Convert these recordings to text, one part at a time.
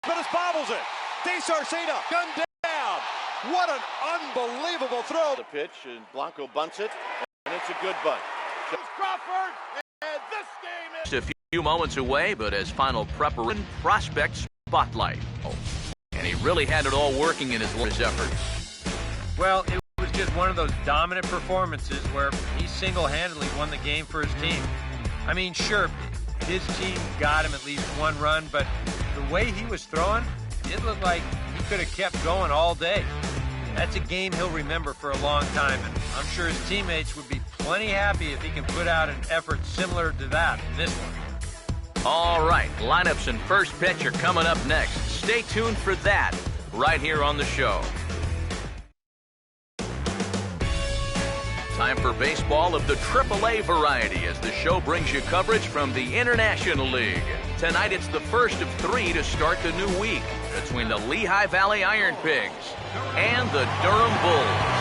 Cespedes bobbles it. DeSarcina gunned down. What an unbelievable throw. The pitch, and Blanco bunts it, and it's a good bunt. Crawford, and this game is... Just a few moments away, but as final preparation, prospect spotlight. And he really had it all working in his efforts. Well, it was just one of those dominant performances where he single-handedly won the game for his team. I mean, sure, his team got him at least one run, but the way he was throwing, it looked like he could have kept going all day. That's a game he'll remember for a long time, and I'm sure his teammates would be plenty happy if he can put out an effort similar to that in this one. All right, lineups and first pitch are coming up next. Stay tuned for that right here on the show. Time for baseball of the AAA variety as the show brings you coverage from the International League. Tonight it's the first of three to start the new week between the Lehigh Valley Iron Pigs and the Durham Bulls.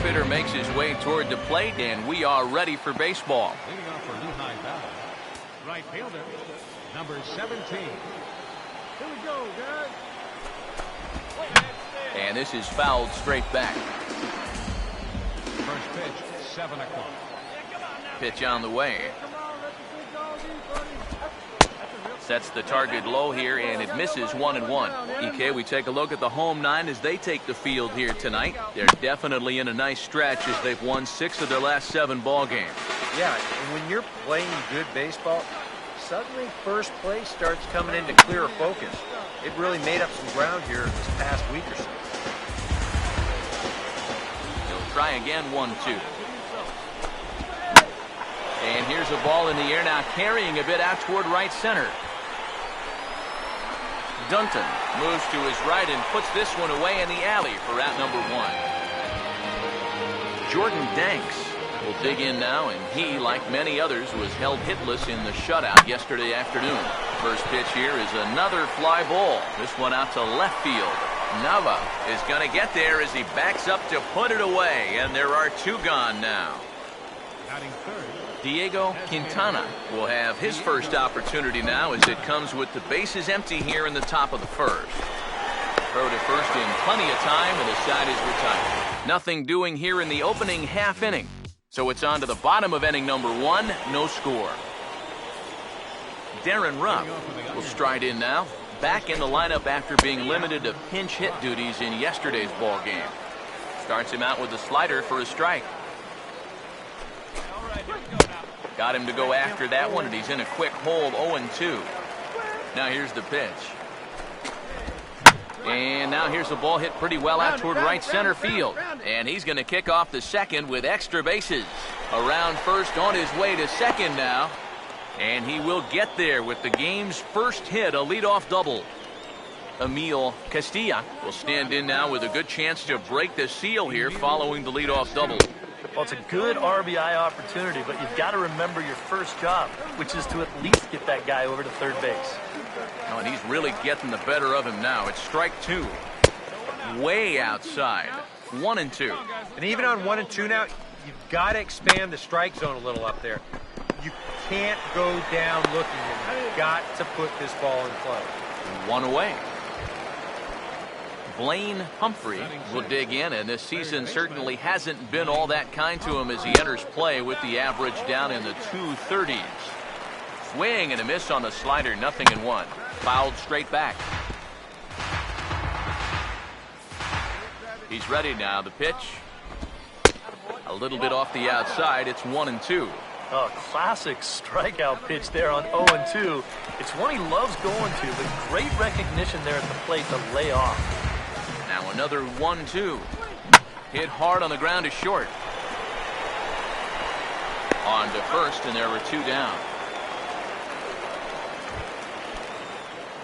Hitter makes his way toward the plate, and we are ready for baseball. Leading off for Lehigh Valley, right fielder, number 17. Here we go, guys. And this is fouled straight back. First pitch, 7 o'clock. Pitch on the way. Sets the target low here, and it misses 1-1. EK, we take a look at the home nine as they take the field here tonight. They're definitely in a nice stretch as they've won 6 of their last 7 ball games. Yeah, and when you're playing good baseball, suddenly first place starts coming into clearer focus. It really made up some ground here this past week or so. He'll try again, 1-2. And here's a ball in the air now, carrying a bit out toward right center. Dunton moves to his right and puts this one away in the alley for out number 1. Jordan Danks will dig in now, and he, like many others, was held hitless in the shutout yesterday afternoon. First pitch here is another fly ball. This one out to left field. Nava is going to get there as he backs up to put it away, and there are 2 gone now. Batting third, Diego Quintana will have his first opportunity now as it comes with the bases empty here in the top of the first. Throw to first in plenty of time, and the side is retired. Nothing doing here in the opening half inning. So it's on to the bottom of inning number 1, no score. Darren Rupp will stride in now, back in the lineup after being limited to pinch hit duties in yesterday's ball game. Starts him out with a slider for a strike. Got him to go after that one, and he's in a quick hole, 0-2. Now here's the pitch. And now here's a ball hit pretty well out toward right center field. And he's going to kick off the second with extra bases. Around first, on his way to second now. And he will get there with the game's first hit, a leadoff double. Emil Castilla will stand in now with a good chance to break the seal here following the leadoff double. Well, it's a good RBI opportunity, but you've got to remember your first job, which is to at least get that guy over to third base. Oh, and he's really getting the better of him now. It's strike 2. Way outside. 1-2. And even on 1-2 now, you've got to expand the strike zone a little up there. You can't go down looking. You've got to put this ball in play. 1 away. Blaine Humphrey will dig in, and this season certainly hasn't been all that kind to him as he enters play with the average down in the 230s. Swing and a miss on the slider, 0-1. Fouled straight back. He's ready now. The pitch a little bit off the outside. It's 1-2. Oh, classic strikeout pitch there on 0-2. It's one he loves going to, but great recognition there at the plate to lay off. Now another 1-2. Hit hard on the ground to short. On to first, and there were 2 down.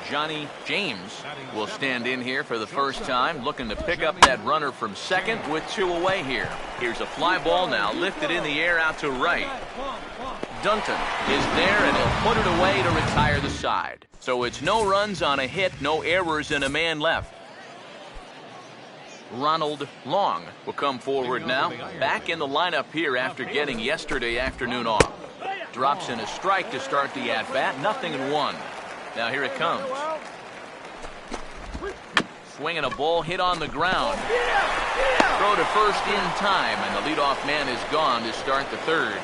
Johnny James will stand in here for the first time, looking to pick up that runner from second with 2 away here. Here's a fly ball now, lifted in the air out to right. Dunton is there, and he'll put it away to retire the side. So it's no runs on a hit, no errors, and a man left. Ronald Long will come forward now, back in the lineup here after getting yesterday afternoon off. Drops in a strike to start the at-bat, 0-1. Now here it comes. Swinging a ball hit on the ground. Throw to first in time, and the leadoff man is gone to start the third.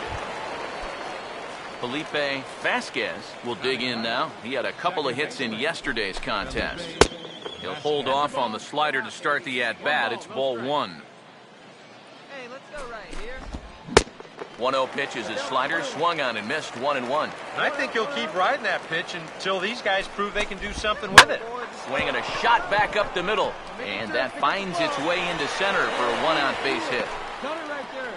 Felipe Vasquez will dig in now. He had a couple of hits in yesterday's contest. He'll hold off on the slider to start the at-bat. It's ball 1. Hey, let's go right here. 1-0 pitch is his slider, swung on and missed, 1-1. And I think he'll keep riding that pitch until these guys prove they can do something with it. Swinging a shot back up the middle, and that finds its way into center for a 1-out base hit. Cut it right there.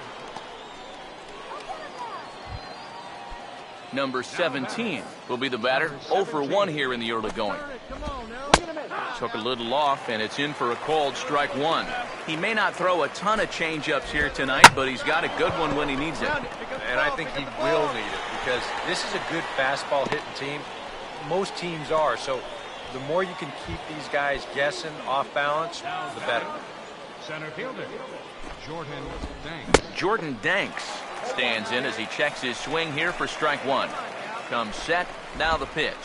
Number 17 will be the batter. 0 for 1 here in the early going. Come on now. Took a little off, and it's in for a called strike 1. He may not throw a ton of changeups here tonight, but he's got a good one when he needs it. And I think he will need it because this is a good fastball hitting team. Most teams are. So the more you can keep these guys guessing off balance, the better. Center fielder, Jordan Danks stands in as he checks his swing here for strike 1. Comes set, now the pitch.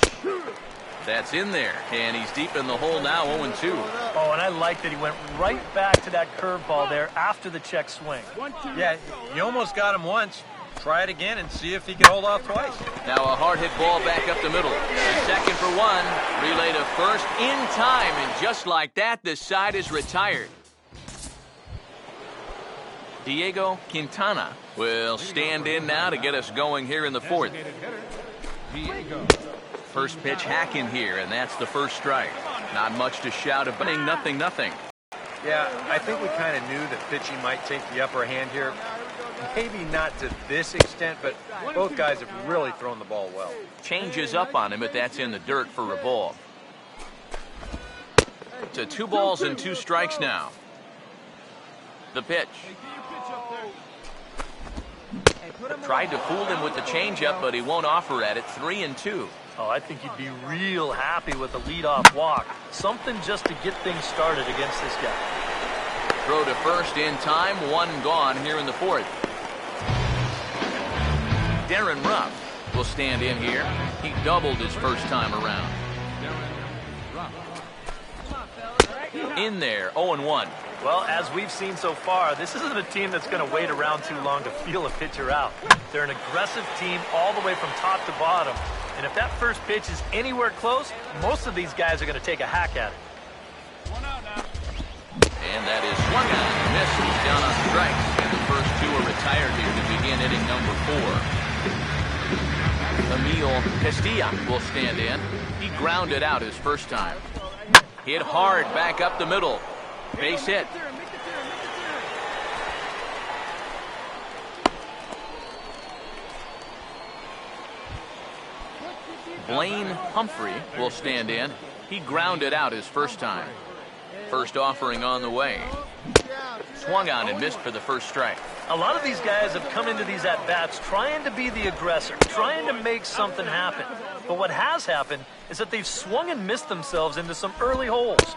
That's in there, and he's deep in the hole now, 0-2. Oh, and I like that he went right back to that curveball there after the check swing. Yeah, you almost got him once. Try it again and see if he can hold off twice. Now a hard hit ball back up the middle. The second for 1. Relay to first in time, and just like that, the side is retired. Diego Quintana will stand in now to get us going here in the 4th. First pitch hack in here, and that's the first strike. Not much to shout about. 0-0. Yeah, I think we kind of knew that pitching might take the upper hand here. Maybe not to this extent, but both guys have really thrown the ball well. Changes up on him, but that's in the dirt for a ball. To 2 balls and 2 strikes now. The pitch. Tried to fool him with the changeup, but he won't offer at it. 3-2. Oh, I think you'd be real happy with a leadoff walk. Something just to get things started against this guy. Throw to first in time, 1 gone here in the 4th. Darren Ruff will stand in here. He doubled his first time around. In there, 0-1. Well, as we've seen so far, this isn't a team that's going to wait around too long to feel a pitcher out. They're an aggressive team all the way from top to bottom. And if that first pitch is anywhere close, most of these guys are going to take a hack at it. And that is swung on and missed. He's down on strikes. And the first 2 are retired here to begin inning number 4. Emil Castilla will stand in. He grounded out his first time. Hit hard back up the middle. Base hit. Blaine Humphrey will stand in. He grounded out his first time. First offering on the way. Swung on and missed for the first strike. A lot of these guys have come into these at-bats trying to be the aggressor, trying to make something happen. But what has happened is that they've swung and missed themselves into some early holes.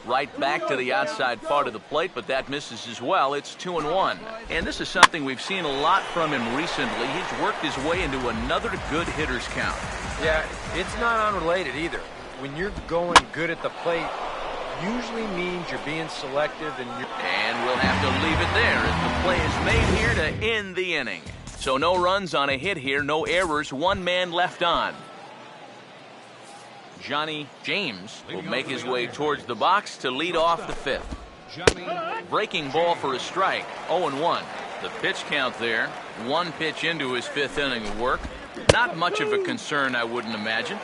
Right back to the outside part of the plate, but that misses as well. It's 2-1. And this is something we've seen a lot from him recently. He's worked his way into another good hitter's count. Yeah, it's not unrelated either. When you're going good at the plate, usually means you're being selective and you're... And we'll have to leave it there as the play is made here to end the inning. So no runs on a hit here, no errors, 1 man left on. Johnny James will make his way towards the box to lead off the 5th. Breaking ball for a strike. 0-1. The pitch count there. One pitch into his fifth inning of work. Not much of a concern, I wouldn't imagine.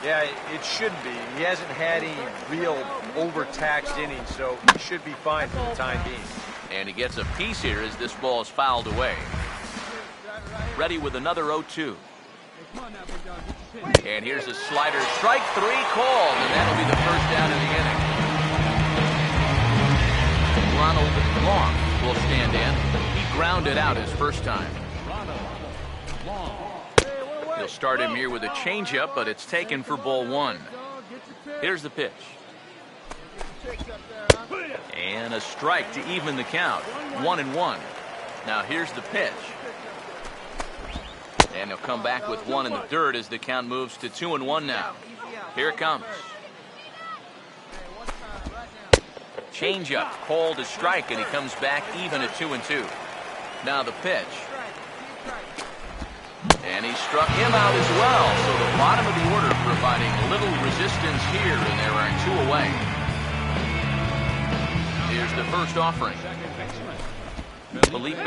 Yeah, it shouldn't be. He hasn't had any real overtaxed innings, so he should be fine for the time being. And he gets a piece here as this ball is fouled away. Ready with another 0-2. And here's a slider. Strike three called, and that'll be the first down of the inning. Ronald Long will stand in. He grounded out his first time. He'll start him here with a changeup, but it's taken for ball one. Here's the pitch. And a strike to even the count. 1-1. Now here's the pitch. And he'll come back with one in the dirt as the count moves to 2-1 now. Here it comes. Changeup called a strike, and he comes back even at 2-2. Now the pitch. And he struck him out as well. So the bottom of the order providing little resistance here, and there are two away. Here's the first offering. Felipe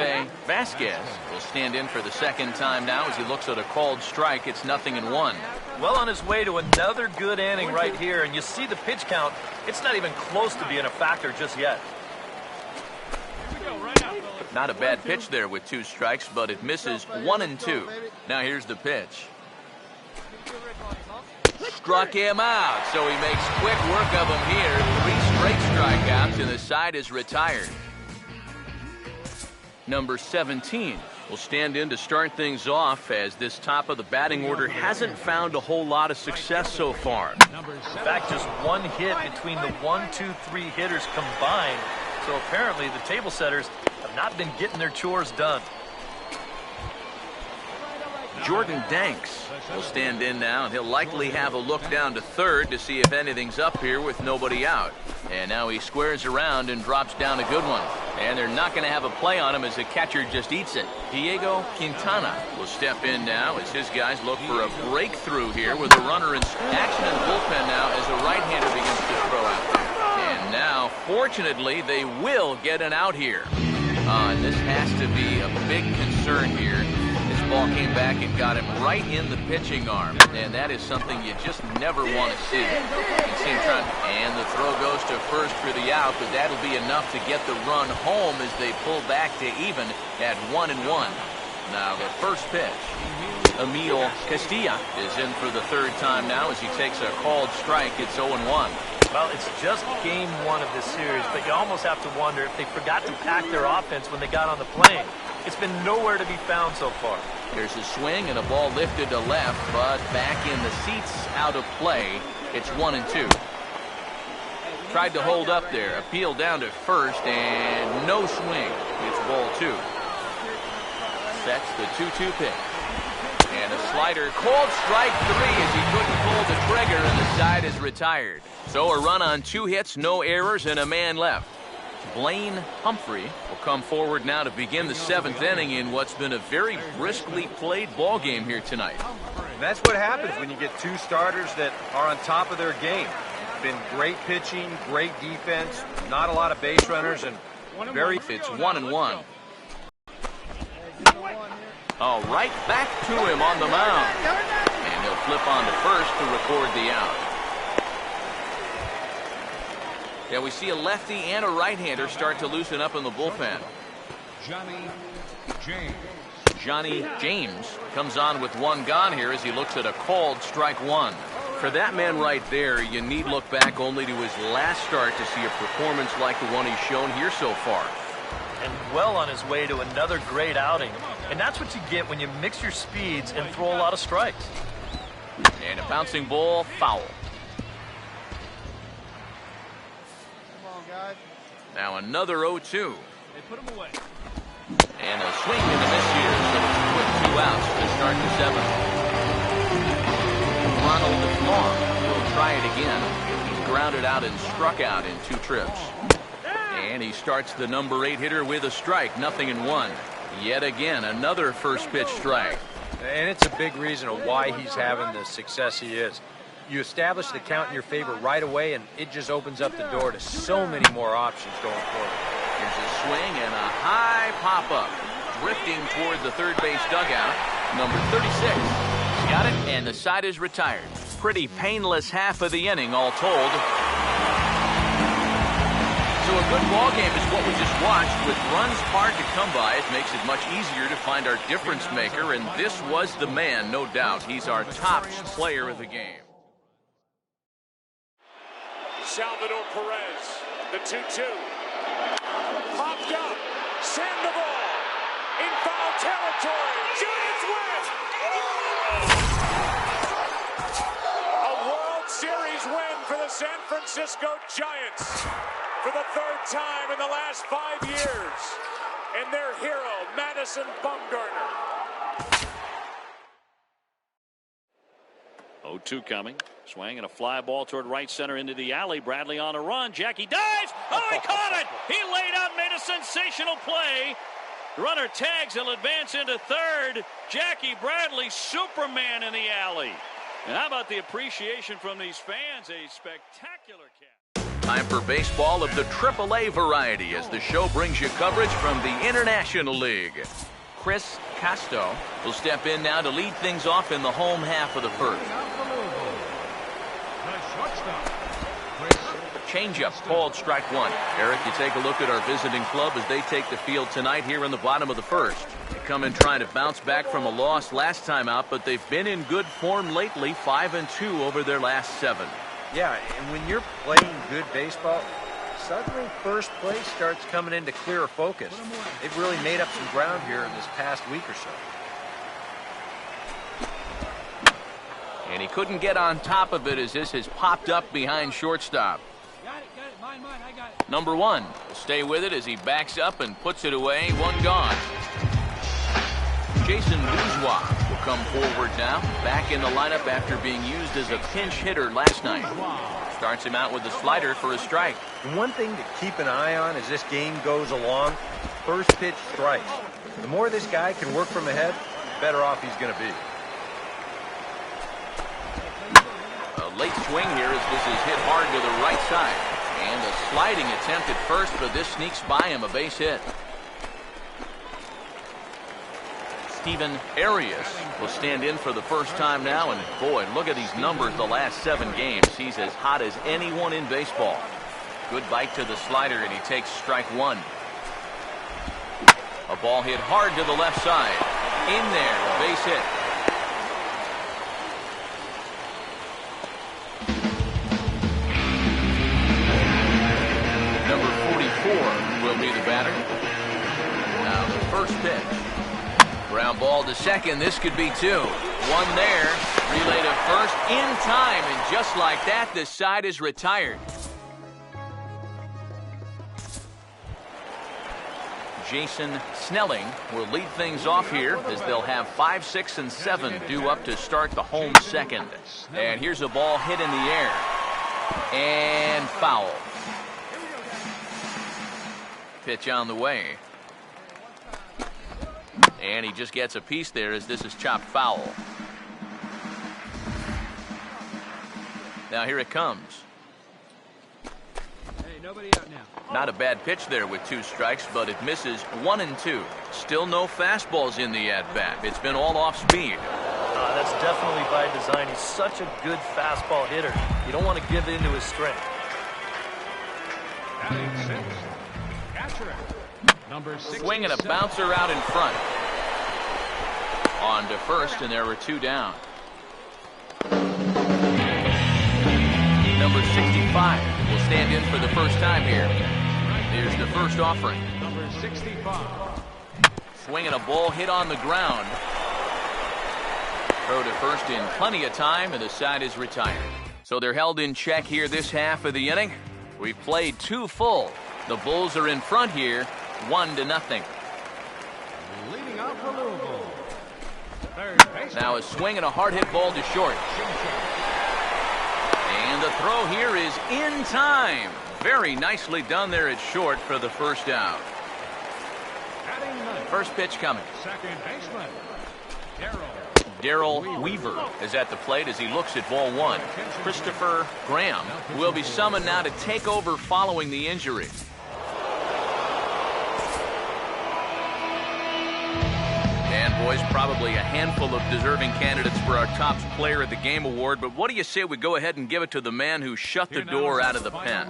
Vasquez will stand in for the second time now as he looks at a called strike. It's 0-1. Well on his way to another good inning right here, and you see the pitch count. It's not even close to being a factor just yet. Not a bad pitch there with two strikes, but it misses 1-2. Now here's the pitch. Struck him out, so he makes quick work of him here. 3 straight strikeouts, and the side is retired. Number 17 will stand in to start things off as this top of the batting order hasn't found a whole lot of success so far. In fact, just one hit between the 1, 2, 3 hitters combined. So apparently the table setters have not been getting their chores done. Jordan Danks will stand in now, and he'll likely have a look down to third to see if anything's up here with nobody out. And now he squares around and drops down a good one. And they're not going to have a play on him as the catcher just eats it. Diego Quintana will step in now as his guys look for a breakthrough here with a runner in action in the bullpen now as a right-hander begins to throw out there. And now, fortunately, they will get an out here. And this has to be a big concern here. This ball came back and got him right in the pitching arm, and that is something you just never want to see. You see him trying, and the throw goes to first for the out, but that'll be enough to get the run home as they pull back to even at 1-1. Now the first pitch. Emil Castilla is in for the third time now as he takes a called strike. It's 0-1. Well, it's just game one of this series, but you almost have to wonder if they forgot to pack their offense when they got on the plane. It's been nowhere to be found so far. There's a swing and a ball lifted to left, but back in the seats, out of play. It's 1-2. Tried to hold up there, appealed down to first, and no swing. It's ball 2. Sets the 2-2 pitch. And a slider, called strike 3 as he couldn't pull the trigger, and the side is retired. So a run on 2 hits, no errors, and a man left. Blaine Humphrey will come forward now to begin the 7th inning in what's been a very briskly played ball game here tonight. And that's what happens when you get 2 starters that are on top of their game. Been great pitching, great defense, not a lot of base runners, and very... It's 1-1. Oh, right back to him on the mound. And he'll flip on to first to record the out. Yeah, we see a lefty and a right-hander start to loosen up in the bullpen. Johnny James comes on with 1 gone here as he looks at a called strike 1. For that man right there, you need look back only to his last start to see a performance like the one he's shown here so far. And well on his way to another great outing. And that's what you get when you mix your speeds and throw a lot of strikes. And a bouncing ball, foul. Now another 0-2. They put him away. And a swing and a miss here, so it's a quick 2 outs to start the 7th. Ronald Long will try it again. He's grounded out and struck out in 2 trips. And he starts the number 8 hitter with a strike, 0-1. Yet again, another first pitch strike. And it's a big reason of why he's having the success he is. You establish the count in your favor right away, and it just opens up the door to so many more options going forward. Here's a swing and a high pop-up. Drifting toward the third base dugout, number 36. He's got it, and the side is retired. Pretty painless half of the inning, all told. So a good ball game is what we just watched. With runs hard to come by, it makes it much easier to find our difference maker, and this was the man, no doubt. He's our top player of the game. Salvador Perez, the 2-2. Popped up, Sandoval in foul territory. Giants win! A World Series win for the San Francisco Giants for the third time in the last 5 years. And their hero, Madison Bumgarner. 0-2 coming. Swing and a fly ball toward right center into the alley. Bradley on a run. Jackie dives. Oh, he caught it. He laid out, made a sensational play. Runner tags. He'll advance into third. Jackie Bradley, Superman in the alley. And how about the appreciation from these fans? A spectacular catch. Time for baseball of the AAA variety as the show brings you coverage from the International League. Chris Casto will step in now to lead things off in the home half of the first. Changeup called strike one. Eric, you take a look at our visiting club as they take the field tonight here in the bottom of the first. They come in trying to bounce back from a loss last time out, but they've been in good form lately, 5-2 over their last 7. Yeah, and when you're playing good baseball, suddenly first place starts coming into clearer focus. They've really made up some ground here in this past week or so. And he couldn't get on top of it as this has popped up behind shortstop. Got it. Mine, I got it. Number 1 will stay with it as he backs up and puts it away. 1 gone. Jason Bourgeois will come forward now, back in the lineup after being used as a pinch hitter last night. Starts him out with a slider for a strike. And one thing to keep an eye on as this game goes along, first pitch strikes. The more this guy can work from ahead, the better off he's going to be. A late swing here as this is hit hard to the right side. And a sliding attempt at first, but this sneaks by him, a base hit. Steven Arias will stand in for the first time now, and boy, look at these numbers the last 7 games. He's as hot as anyone in baseball. Good bite to the slider, and he takes strike 1. A ball hit hard to the left side. In there, a base hit. Number 44 will be the batter. Now the first pitch. Ground ball to second. This could be 2. 1 there. Relay to first in time. And just like that, this side is retired. Jason Snelling will lead things off here as they'll have 5, 6, and 7 due up to start the home second. And here's a ball hit in the air. And foul. Pitch on the way. And he just gets a piece there as this is chopped foul. Now here it comes. Hey, nobody out now. Not a bad pitch there with 2 strikes, but it misses 1 and 2. Still no fastballs in the at-bat. It's been all off speed. That's definitely by design. He's such a good fastball hitter. You don't want to give in to his strength. Batting 6. Catcher. Number 6. Swing and a bouncer out in front. On to first, and there were 2 down. Number 65 will stand in for the first time here. Here's the first offering. Number 65. Swing and a ball hit on the ground. Throw to first in plenty of time, and the side is retired. So they're held in check here this half of the inning. We've played 2 full. The Bulls are in front here, 1-0. Leading off for Louisville. Now a swing and a hard hit ball to short. And the throw here is in time. Very nicely done there at short for the first out. First pitch coming. Second baseman. Darrell Weaver is at the plate as he looks at ball one. Christopher Graham will be summoned now to take over following the injury. And boys, probably a handful of deserving candidates for our top player of the game award, but what do you say we go ahead and give it to the man who shut the door out of the pen?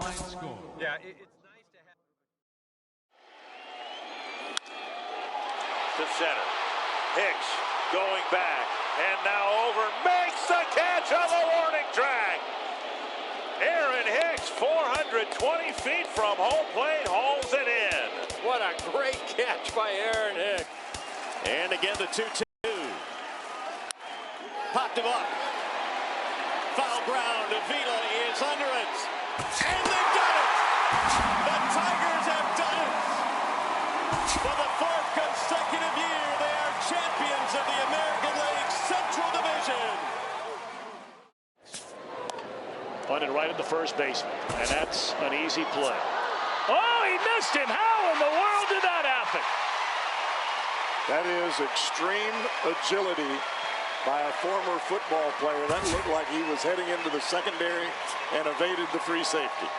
Yeah, it's nice to have. To center. Hicks going back. And now over. Makes the catch on the warning track. Aaron Hicks, 420 feet from home plate, hauls it in. What a great catch by Aaron Hicks. And again the 2-2. Popped him up. Foul ground. Avila is under it. And they've done it. The Tigers have done it. For the fourth consecutive year, they are champions of the American League Central Division. Punted right at the first baseman, and that's an easy play. Oh, he missed him. How in the world did that happen? That is extreme agility by a former football player. That looked like he was heading into the secondary and evaded the free safety.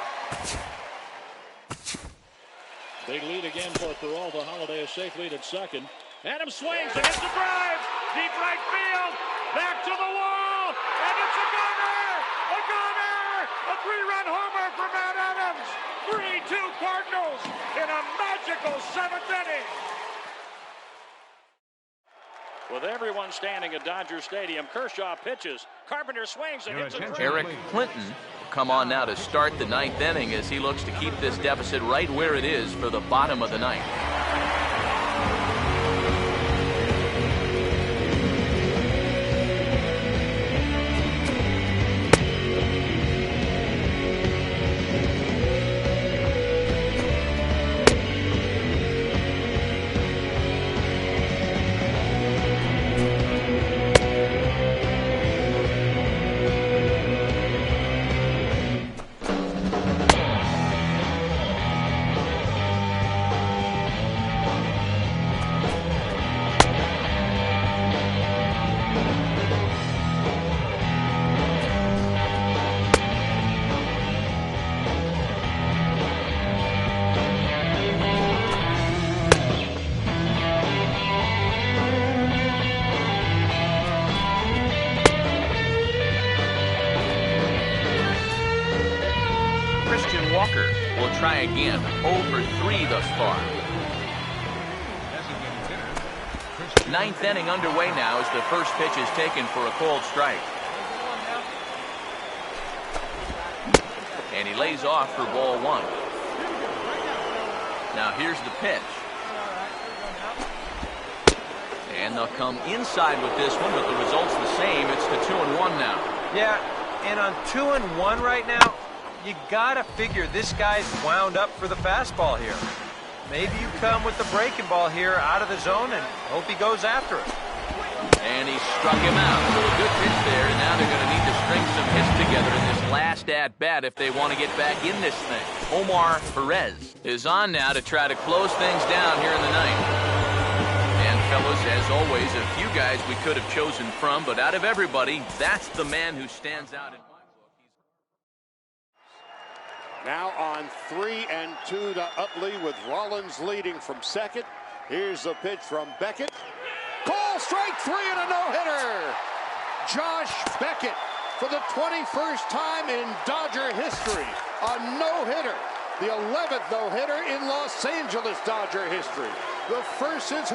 Big lead again for Peralta. Holiday a safe lead at second. Adams swings and hits the drive. Deep right field. Back to the wall. And it's a gunner. A gunner. A three-run homer for Matt Adams. 3-2 Cardinals in a magical seventh inning. With everyone standing at Dodger Stadium, Kershaw pitches. Carpenter swings and hits a drive. Eric Clinton will come on now to start the ninth inning as he looks to keep this deficit right where it is for the bottom of the ninth. Walker will try again. 0 for 3 thus far. Ninth inning underway now as the first pitch is taken for a cold strike. And he lays off for ball one. Now here's the pitch. And they'll come inside with this one, but the result's the same. It's the 2-1 now. Yeah, and on 2-1 right now, you gotta figure this guy's wound up for the fastball here. Maybe you come with the breaking ball here out of the zone and hope he goes after it. And he struck him out. So a good pitch there, and now they're going to need to string some hits together in this last at-bat if they want to get back in this thing. Omar Perez is on now to try to close things down here in the ninth. And fellas, as always, a few guys we could have chosen from, but out of everybody, that's the man who stands out in my book. Now on 3-2 to Utley with Rollins leading from second. Here's the pitch from Beckett. Call strike 3 and a no-hitter. Josh Beckett for the 21st time in Dodger history. A no-hitter. The 11th no-hitter in Los Angeles Dodger history. The first since